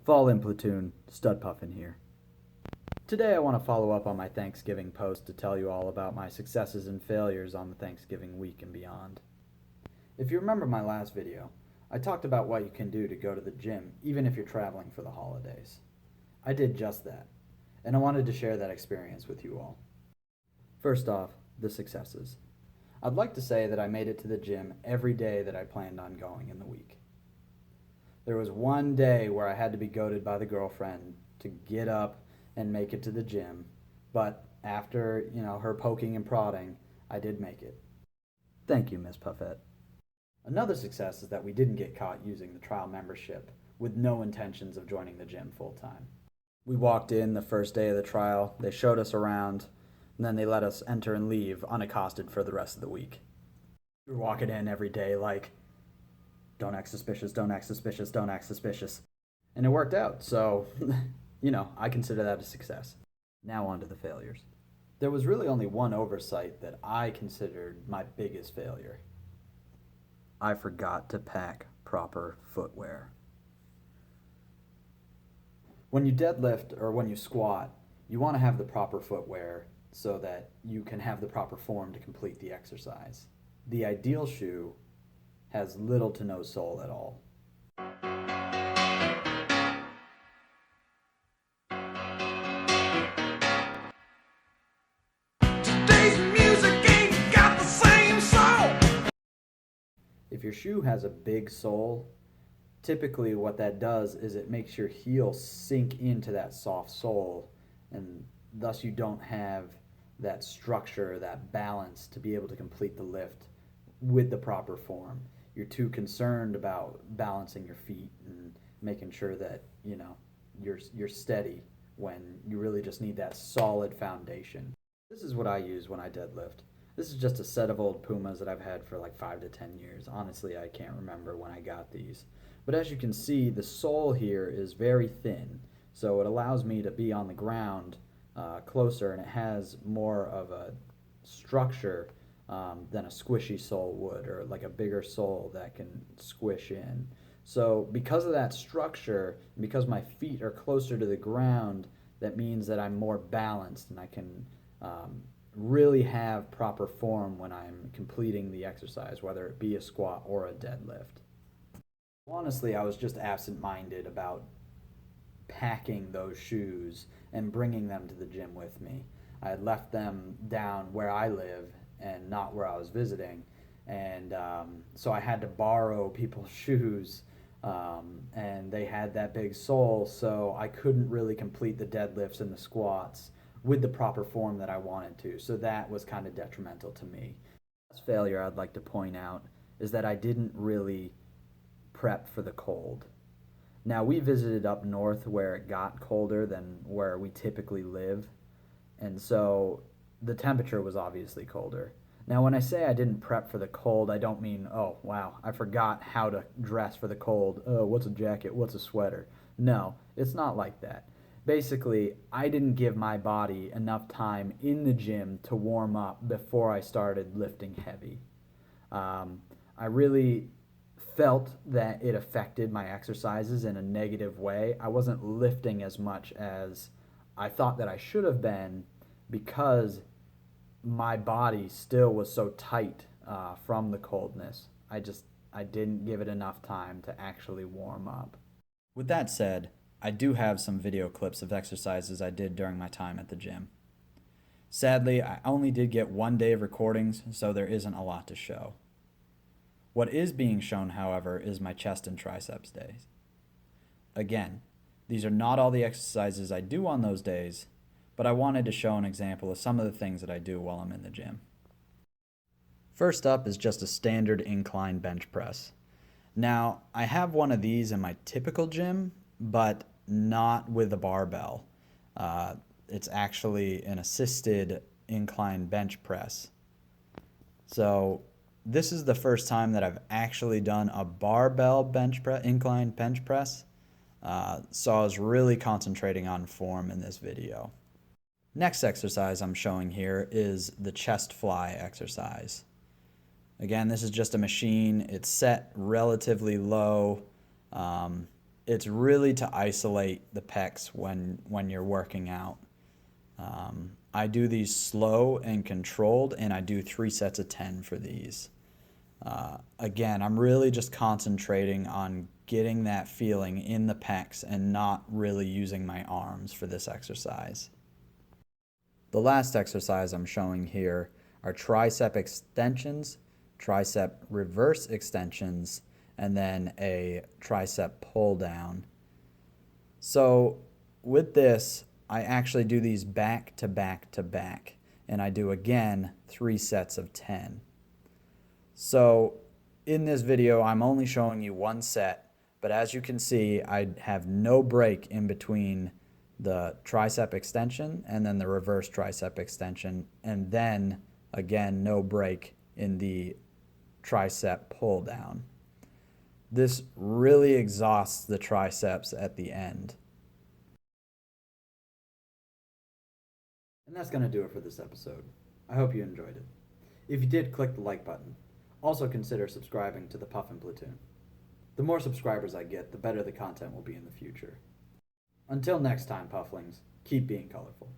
Fall in Platoon, StudPuffin here. Today I want to follow up on my Thanksgiving post to tell you all about my successes and failures on the Thanksgiving week and beyond. If you remember my last video, I talked about what you can do to go to the gym even if you're traveling for the holidays. I did just that, and I wanted to share that experience with you all. First off, the successes. I'd like to say that I made it to the gym every day that I planned on going in the week. There was one day where I had to be goaded by the girlfriend to get up and make it to the gym, but after, her poking and prodding, I did make it. Thank you, Miss Puffett. Another success is that we didn't get caught using the trial membership with no intentions of joining the gym full time. We walked in the first day of the trial, they showed us around, and then they let us enter and leave unaccosted for the rest of the week. We were walking in every day like, don't act suspicious, don't act suspicious, don't act suspicious. And it worked out, so, I consider that a success. Now on to the failures. There was really only one oversight that I considered my biggest failure. I forgot to pack proper footwear. When you deadlift or when you squat, you want to have the proper footwear so that you can have the proper form to complete the exercise. The ideal shoe has little to no sole at all. Today's music ain't got the same soul. If your shoe has a big sole, typically what that does is it makes your heel sink into that soft sole, and thus you don't have that structure, that balance to be able to complete the lift with the proper form. You're too concerned about balancing your feet and making sure that you're steady when you really just need that solid foundation. This is what I use when I deadlift. This is just a set of old Pumas that I've had for like 5 to 10 years. Honestly, I can't remember when I got these. But as you can see, the sole here is very thin, so it allows me to be on the ground closer, and it has more of a structure than a squishy sole would, or like a bigger sole that can squish in. So because of that structure, because my feet are closer to the ground, that means that I'm more balanced and I can really have proper form when I'm completing the exercise, whether it be a squat or a deadlift. Honestly, I was just absent-minded about packing those shoes and bringing them to the gym with me. I had left them down where I live and not where I was visiting, and so I had to borrow people's shoes, and they had that big sole, so I couldn't really complete the deadlifts and the squats with the proper form that I wanted to, so that was kind of detrimental to me. The last failure I'd like to point out is that I didn't really prep for the cold. Now, we visited up north where it got colder than where we typically live, and so the temperature was obviously colder. Now, when I say I didn't prep for the cold, I don't mean, oh, wow, I forgot how to dress for the cold. Oh, what's a jacket? What's a sweater? No, it's not like that. Basically, I didn't give my body enough time in the gym to warm up before I started lifting heavy. I really felt that it affected my exercises in a negative way. I wasn't lifting as much as I thought that I should have been because my body still was so tight from the coldness. I didn't give it enough time to actually warm up. With that said, I do have some video clips of exercises I did during my time at the gym. Sadly, I only did get 1 day of recordings, so there isn't a lot to show. What is being shown, however, is my chest and triceps days. Again, these are not all the exercises I do on those days, but I wanted to show an example of some of the things that I do while I'm in the gym. First up is just a standard incline bench press. Now, I have one of these in my typical gym, but not with a barbell. It's actually an assisted incline bench press. So this is the first time that I've actually done a barbell incline bench press. So I was really concentrating on form in this video. Next exercise I'm showing here is the chest fly exercise. Again, this is just a machine. It's set relatively low. it's really to isolate the pecs when you're working out. I do these slow and controlled, and I do 3 sets of 10 for these. Again, I'm really just concentrating on getting that feeling in the pecs and not really using my arms for this exercise. The last exercise I'm showing here are tricep extensions, tricep reverse extensions, and then a tricep pull down. So with this, I actually do these back to back to back, and I do again 3 sets of 10. So in this video, I'm only showing you 1 set, but as you can see, I have no break in between the tricep extension and then the reverse tricep extension, and then again, no break in the tricep pull down. This really exhausts the triceps at the end. And that's going to do it for this episode. I hope you enjoyed it. If you did, click the like button. Also consider subscribing to the Puffin Platoon. The more subscribers I get, the better the content will be in the future. Until next time, Pufflings, keep being colorful.